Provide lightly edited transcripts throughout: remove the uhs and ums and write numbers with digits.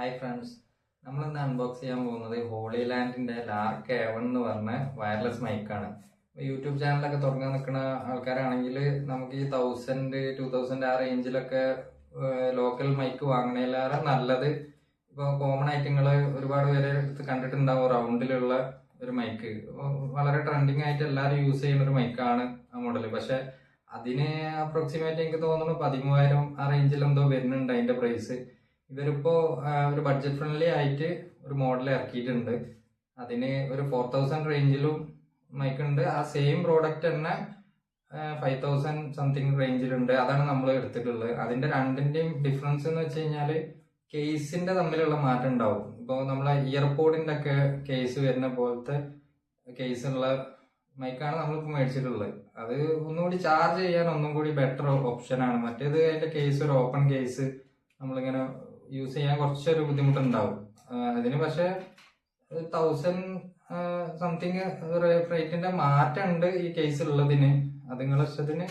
Hi friends, നമ്മളിന്ന് unbox ചെയ്യാൻ പോകുന്നത് ഹോളി ലാൻഡിന്റെ ലാർക്ക് A1 എന്ന് പറഞ്ഞ വയർലെസ് മൈക്കാണ്. യൂട്യൂബ് ചാനലൊക്കെ തുടങ്ങാൻ നിൽക്കുന്ന ആൾക്കാരാണെങ്കിൽ നമുക്ക് ഈ 1000-2000 ആ റേഞ്ചിലൊക്കെ ലോക്കൽ മൈക്ക് വാങ്ങണേലേറെ നല്ലത് ഇപ്പോൾ കോമൺ ഐറ്റങ്ങൾ ഒരുപാട് പേരെ അടുത്ത് കണ്ടിട്ടുണ്ടാവും. റൗണ്ടിലുള്ള ഒരു മൈക്ക് വളരെ ട്രെൻഡിങ് ആയിട്ട് എല്ലാവരും യൂസ് ചെയ്യുന്ന ഒരു മൈക്കാണ് ആ മോഡൽ. പക്ഷെ അതിന് അപ്രോക്സിമേറ്റ് എനിക്ക് തോന്നുന്നു 13,000 ആ റേഞ്ചിൽ എന്തോ വരുന്നുണ്ട് അതിന്റെ പ്രൈസ്. ഇവരിപ്പോ ഒരു ബഡ്ജറ്റ് ഫ്രണ്ട്ലി ആയിട്ട് ഒരു മോഡൽ ഇറക്കിയിട്ടുണ്ട്. അതിന് ഒരു 4000 റേഞ്ചിലും മൈക്ക് ഉണ്ട്. ആ സെയിം പ്രോഡക്റ്റ് തന്നെ 5000 സംതിങ് റേഞ്ചിലുണ്ട്. അതാണ് നമ്മൾ എടുത്തിട്ടുള്ളത്. അതിന്റെ രണ്ടിന്റെയും ഡിഫറൻസ് എന്ന് വെച്ച് കഴിഞ്ഞാല് കേസിന്റെ തമ്മിലുള്ള മാറ്റം ഉണ്ടാവും. ഇപ്പോൾ നമ്മളെ ഇയർപോഡിന്റെ ഒക്കെ കേസ് വരുന്ന പോലത്തെ കേസുള്ള മൈക്കാണ് നമ്മളിപ്പോൾ മേടിച്ചിട്ടുള്ളത്. അത് ഒന്നുകൂടി ചാർജ് ചെയ്യാൻ ഒന്നും കൂടി ബെറ്റർ ഓപ്ഷനാണ്. മറ്റേത് അതിന്റെ കേസ് ഒരു ഓപ്പൺ കേസ് നമ്മളിങ്ങനെ യൂസ് ചെയ്യാൻ കുറച്ചൊരു ബുദ്ധിമുട്ടുണ്ടാവും. അതിന് പക്ഷെ 1000 സംതിങ് റേറ്റിന്റെ മാറ്റം ഉണ്ട് ഈ കേസ് ഉള്ളതിന്. അത് നിങ്ങളുടെ ഇഷ്ടത്തിന്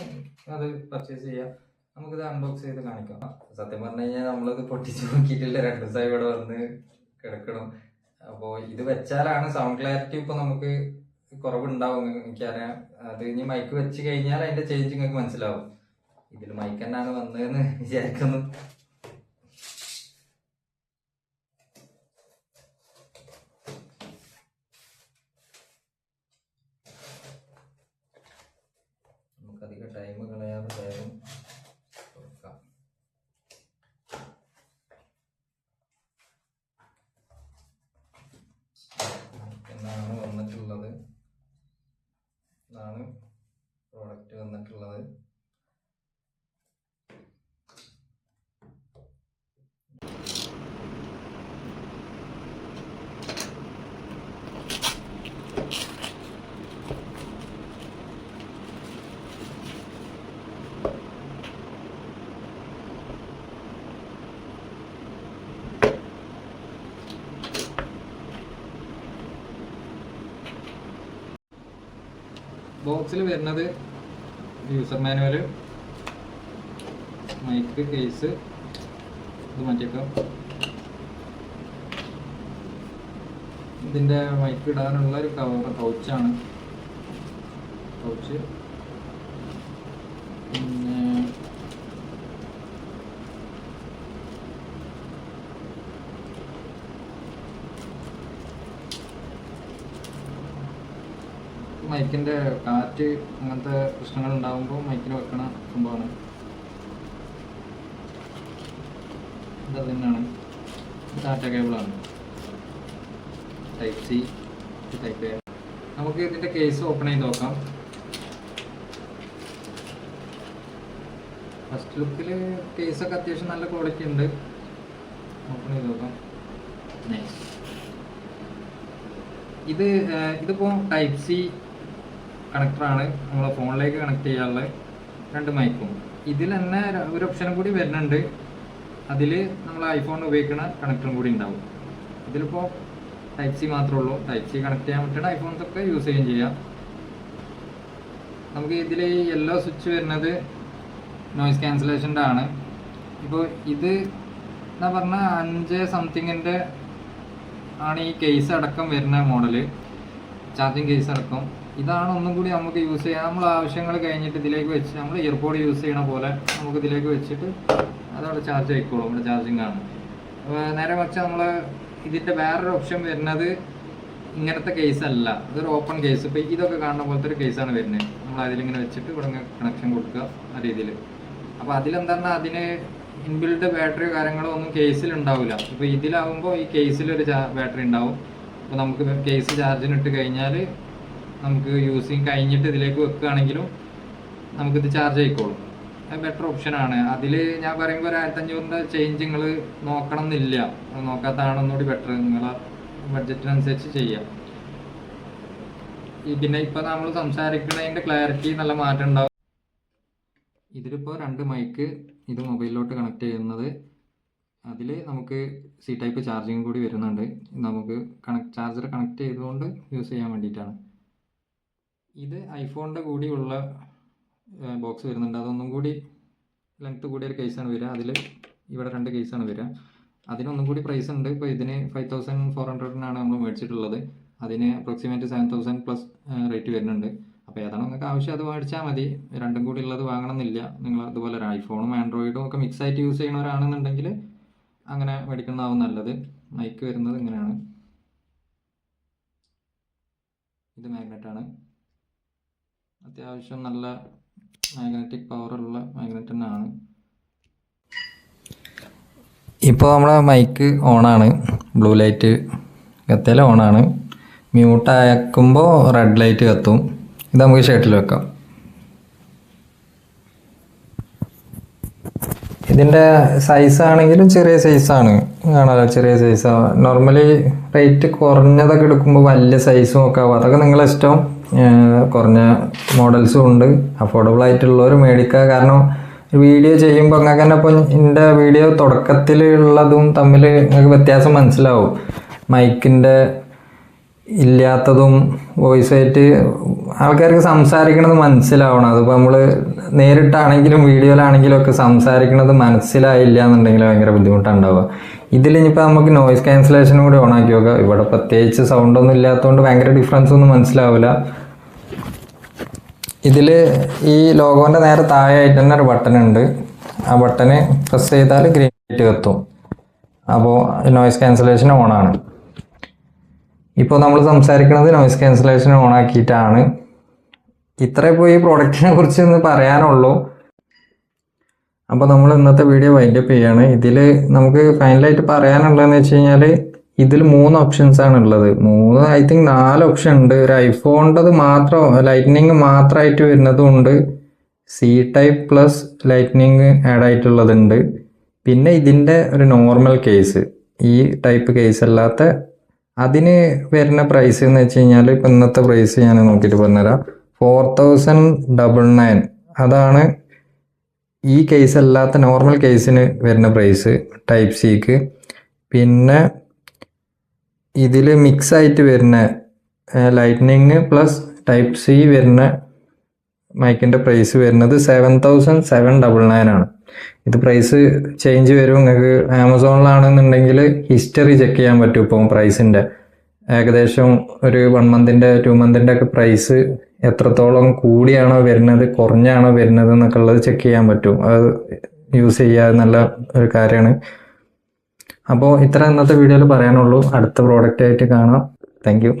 അത് പർച്ചേസ് ചെയ്യാം. നമുക്കിത് അൺബോക്സ് ചെയ്ത് കാണിക്കാം. സത്യം പറഞ്ഞു കഴിഞ്ഞാൽ നമ്മളിത് പൊട്ടിച്ച് നോക്കിയിട്ടില്ല. 2 ദിവസമായി ഇവിടെ വന്ന് കിടക്കണം. അപ്പോൾ ഇത് വെച്ചാലാണ് സൗണ്ട് ക്ലാരിറ്റി ഇപ്പൊ നമുക്ക് കുറവുണ്ടാവും. എനിക്കറിയാം. അത് ഇനി മൈക്ക് വെച്ച് കഴിഞ്ഞാൽ അതിന്റെ ചേഞ്ച് നിങ്ങൾക്ക് മനസ്സിലാവും. ഇതിൽ മൈക്ക് തന്നെയാണ് വന്നതെന്ന് വിചാരിക്കുന്നു. നമുക്കധികം ടൈം കളയാതെ വേഗം തുറക്കാം. എന്നാണ് വന്നിട്ടുള്ളത്. ഇതാണ് പ്രോഡക്റ്റ് വന്നിട്ടുള്ളത്. ബോക്സിൽ വരുന്നത് യൂസർ മാനുവല്, മൈക്ക് കേസ്, ഇത് മാറ്റിയേക്കാം. ഇതിൻ്റെ മൈക്ക് ഇടാനുള്ള ഒരു പൗച്ചാണ്. പൗച്ച് പിന്നെ മൈക്കിൻ്റെ കാറ്റ് അങ്ങനത്തെ പ്രശ്നങ്ങൾ ഉണ്ടാകുമ്പോൾ മൈക്കിന് വെക്കണ സംഭവമാണ്. ഇത് തന്നെയാണ്. ഡാറ്റ കേബിളാണ്. Type C, type A. നമുക്ക് ഇതിൻ്റെ കേസ് ഓപ്പൺ ചെയ്ത് നോക്കാം. ഫസ്റ്റ് ലുക്കിൽ കേസൊക്കെ അത്യാവശ്യം നല്ല ക്വാളിറ്റി ഉണ്ട്. ഓപ്പൺ ചെയ്ത് നോക്കാം. ഇതിപ്പോൾ ടൈപ്പ് സി കണക്ടറാണ്. നമ്മളെ ഫോണിലേക്ക് കണക്ട് ചെയ്യാനുള്ള 2 മൈക്കും. ഇതിൽ തന്നെ ഒരു ഓപ്ഷനും കൂടി വരുന്നുണ്ട്. അതിൽ നമ്മൾ ഐഫോൺ ഉപയോഗിക്കുന്ന കണക്ടറും കൂടി ഉണ്ടാവും. ഇതിലിപ്പോൾ ടൈപ്പ് സി മാത്രമേ ഉള്ളൂ. ടൈപ്പ് സി കണക്ട് ചെയ്യാൻ പറ്റുന്ന ഐഫോൺസൊക്കെ യൂസ് ചെയ്യുകയും ചെയ്യാം. നമുക്ക് ഇതിൽ യെല്ലോ സ്വിച്ച് വരുന്നത് നോയിസ് ക്യാൻസലേഷൻ്റെ ആണ്. ഇപ്പോൾ ഇത് എന്താ പറഞ്ഞാൽ 5 സംതിങ്ങിൻ്റെ ആണ് ഈ കേസ് അടക്കം വരുന്ന മോഡല്. ചാർജിങ് കേസ് അടക്കം ഇതാണ് ഒന്നും കൂടി നമുക്ക് യൂസ് ചെയ്യാം. നമ്മൾ ആവശ്യങ്ങൾ കഴിഞ്ഞിട്ട് ഇതിലേക്ക് വെച്ച് നമ്മൾ ഇയർപോഡ് യൂസ് ചെയ്യണ പോലെ നമുക്ക് ഇതിലേക്ക് വെച്ചിട്ട് അതവിടെ ചാർജ് ആയിക്കോളും. ഇവിടെ ചാർജിങ് ആണ്. നേരെ മറിച്ച് നമ്മൾ ഇതിൻ്റെ വേറൊരു ഓപ്ഷൻ വരുന്നത് ഇങ്ങനത്തെ കേസ് അല്ല. ഇതൊരു ഓപ്പൺ കേസ്. ഇപ്പോൾ ഇതൊക്കെ കാണുന്ന പോലത്തെ ഒരു കേസാണ് വരുന്നത്. നമ്മൾ അതിലിങ്ങനെ വെച്ചിട്ട് ഇവിടെ കണക്ഷൻ കൊടുക്കുക ആ രീതിയിൽ. അപ്പോൾ അതിലെന്താണ്, അതിന് ഇൻബിൽഡ് ബാറ്ററി കാര്യങ്ങളോ ഒന്നും കേസിൽ ഉണ്ടാവില്ല. ഇപ്പോൾ ഇതിലാവുമ്പോൾ ഈ കേസിലൊരു ബാറ്ററി ഉണ്ടാവും. അപ്പോൾ നമുക്ക് കേസ് ചാർജിനിട്ട് കഴിഞ്ഞാൽ നമുക്ക് യൂസിങ് കഴിഞ്ഞിട്ട് ഇതിലേക്ക് വെക്കുകയാണെങ്കിലും നമുക്കിത് ചാർജ് ആയിക്കോളും. അത് ബെറ്റർ ഓപ്ഷനാണ്. അതിൽ ഞാൻ പറയുമ്പോൾ ഒരു 1500 ചേഞ്ച് നിങ്ങൾ നോക്കണം എന്നില്ല. നോക്കാത്തതാണ് ഒന്നുകൂടി ബെറ്റർ. നിങ്ങളെ ബഡ്ജറ്റിനനുസരിച്ച് ചെയ്യാം. പിന്നെ ഇപ്പം നമ്മൾ സംസാരിക്കുന്നതിൻ്റെ ക്ലാരിറ്റി നല്ല മാറ്റം ഉണ്ടാവും. ഇതിലിപ്പോൾ 2 മൈക്ക്, ഇത് മൊബൈലിലോട്ട് കണക്ട് ചെയ്യുന്നത്. അതിൽ നമുക്ക് സി ടൈപ്പ് ചാർജിങ് കൂടി വരുന്നുണ്ട്. നമുക്ക് ചാർജർ കണക്ട് ചെയ്തുകൊണ്ട് യൂസ് ചെയ്യാൻ വേണ്ടിയിട്ടാണ്. ഇത് ഐഫോണിൻ്റെ കൂടിയുള്ള ബോക്സ് വരുന്നുണ്ട്. അതൊന്നും കൂടി ലെങ്ത്ത് കൂടിയൊരു കേസാണ് വരിക. അതിൽ ഇവിടെ 2 കേസാണ് വരിക. അതിനൊന്നും കൂടി പ്രൈസ് ഉണ്ട്. ഇപ്പോൾ ഇതിന് 5400 നമ്മൾ മേടിച്ചിട്ടുള്ളത്. അതിന് അപ്രോക്സിമേറ്റ് 7000+ റേറ്റ് വരുന്നുണ്ട്. അപ്പോൾ ഏതാണ് നിങ്ങൾക്ക് ആവശ്യം അത് മേടിച്ചാൽ മതി. രണ്ടും കൂടി ഉള്ളത് വാങ്ങണമെന്നില്ല. നിങ്ങൾ അതുപോലെ ഒരു ഐഫോണും ആൻഡ്രോയിഡും ഒക്കെ മിക്സ് ആയിട്ട് യൂസ് ചെയ്യണവരാണെന്നുണ്ടെങ്കിൽ അങ്ങനെ മേടിക്കുന്നതാവും നല്ലത്. മൈക്ക് വരുന്നത് ഇങ്ങനെയാണ്. ഇത് മാഗ്നറ്റാണ്. അത്യാവശ്യം നല്ല മാഗ്നറ്റിക് പവറുള്ള മാഗ്നറ്റ് തന്നെയാണ്. ഇപ്പോൾ നമ്മളെ മൈക്ക് ഓണാണ്. ബ്ലൂ ലൈറ്റ് കത്തിയാൽ ഓണാണ്. മ്യൂട്ട് അയക്കുമ്പോൾ റെഡ് ലൈറ്റ് കത്തും. ഇത് നമുക്ക് ഷർട്ടിൽ വെക്കാം. ഇതിൻ്റെ സൈസാണെങ്കിലും ചെറിയ സൈസാണ്. കാണാമല്ലോ, ചെറിയ സൈസാണ്. നോർമലി റേറ്റ് കുറഞ്ഞതൊക്കെ എടുക്കുമ്പോൾ വലിയ സൈസും ഒക്കെ ആവും. അതൊക്കെ നിങ്ങളെ ഇഷ്ടം. കുറഞ്ഞ മോഡൽസും ഉണ്ട്. അഫോർഡബിൾ ആയിട്ടുള്ളവർ മേടിക്കുക. കാരണം വീഡിയോ ചെയ്യുമ്പോൾ നിങ്ങൾക്ക് തന്നെ ഇപ്പോൾ എൻ്റെ വീഡിയോ തുടക്കത്തിലുള്ളതും തമ്മിൽ നിങ്ങൾക്ക് വ്യത്യാസം മനസ്സിലാവും. മൈക്കിൻ്റെ ഇല്ലാത്തതും വോയിസ് ആയിട്ട് ആൾക്കാർക്ക് സംസാരിക്കണത് മനസ്സിലാവണം. അതിപ്പോൾ നമ്മൾ നേരിട്ടാണെങ്കിലും വീഡിയോയിലാണെങ്കിലും ഒക്കെ സംസാരിക്കണത് മനസ്സിലായില്ല എന്നുണ്ടെങ്കിൽ ഭയങ്കര ബുദ്ധിമുട്ടുണ്ടാവുക. ഇതിലിനിപ്പോൾ നമുക്ക് നോയിസ് ക്യാൻസലേഷനും കൂടി ഓണാക്കി നോക്കുക. ഇവിടെ പ്രത്യേകിച്ച് സൗണ്ടൊന്നും ഇല്ലാത്തതുകൊണ്ട് ഭയങ്കര ഡിഫറൻസ് ഒന്നും മനസ്സിലാവില്ല. ഇതിൽ ഈ ലോഗോൻ്റെ നേരെ താഴെയായിട്ട് തന്നെ ഒരു ബട്ടൺ ഉണ്ട്. ആ ബട്ടന് പ്രസ് ചെയ്താൽ ഗ്രീൻ ലൈറ്റ് കത്തും. അപ്പോൾ നോയിസ് ക്യാൻസലേഷൻ ഓണാണ്. ഇപ്പോൾ നമ്മൾ സംസാരിക്കുന്നത് നോയിസ് ക്യാൻസലേഷൻ ഓണാക്കിയിട്ടാണ്. ഇത്ര ഇപ്പോൾ ഈ പ്രോഡക്റ്റിനെ കുറിച്ച് ഒന്ന് പറയാനുള്ളൂ. അപ്പോൾ നമ്മൾ ഇന്നത്തെ വീഡിയോ വൈൻഡപ്പ് ചെയ്യാണ്. ഇതിൽ നമുക്ക് ഫൈനലായിട്ട് പറയാനുള്ളതെന്ന് വെച്ച് കഴിഞ്ഞാൽ ഇതിൽ 3 ഓപ്ഷൻസാണ് ഉള്ളത്. 4 ഓപ്ഷൻ ഉണ്ട്. ഒരു ഐഫോണിൻ്റെത് മാത്രം ലൈറ്റ്നിങ് മാത്രമായിട്ട് വരുന്നതും ഉണ്ട്. C type plus lightning add ആയിട്ടുള്ളതുണ്ട്. പിന്നെ ഇതിൻ്റെ ഒരു നോർമൽ കേസ്, ഈ ടൈപ്പ് കേസ് അല്ലാത്ത അതിന് വരുന്ന പ്രൈസ് എന്ന് വെച്ച് കഴിഞ്ഞാൽ ഇപ്പം ഇന്നത്തെ പ്രൈസ് ഞാൻ നോക്കിയിട്ട് പറഞ്ഞുതരാം. 4999 അതാണ് ഈ കേസ് അല്ലാത്ത നോർമൽ കേസിന് വരുന്ന പ്രൈസ് ടൈപ്പ് സിക്ക്. പിന്നെ ഇതിൽ മിക്സ് ആയിട്ട് വരുന്ന ലൈറ്റ്നിങ് പ്ലസ് ടൈപ്പ് സി വരുന്ന മൈക്കിൻ്റെ പ്രൈസ് വരുന്നത് 7799 ആണ്. ഇത് പ്രൈസ് ചേഞ്ച് വരും. നിങ്ങൾക്ക് ആമസോണിലാണെന്നുണ്ടെങ്കിൽ ഹിസ്റ്ററി ചെക്ക് ചെയ്യാൻ പറ്റും. ഇപ്പം പ്രൈസിൻ്റെ ഏകദേശം ഒരു 1 മന്തിൻ്റെ 2 മന്തിൻ്റെ ഒക്കെ പ്രൈസ് എത്രത്തോളം കൂടിയാണോ വരുന്നത് കുറഞ്ഞാണോ വരുന്നത് എന്നൊക്കെ ഉള്ളത് ചെക്ക് ചെയ്യാൻ പറ്റും. അത് യൂസ് ചെയ്യാൻ നല്ല ഒരു കാര്യമാണ്. അപ്പോൾ ഇത്ര ഇന്നത്തെ വീഡിയോയിൽ പറയാനുള്ളൂ. അടുത്ത പ്രോഡക്റ്റ് ആയിട്ട് കാണാം. Thank you.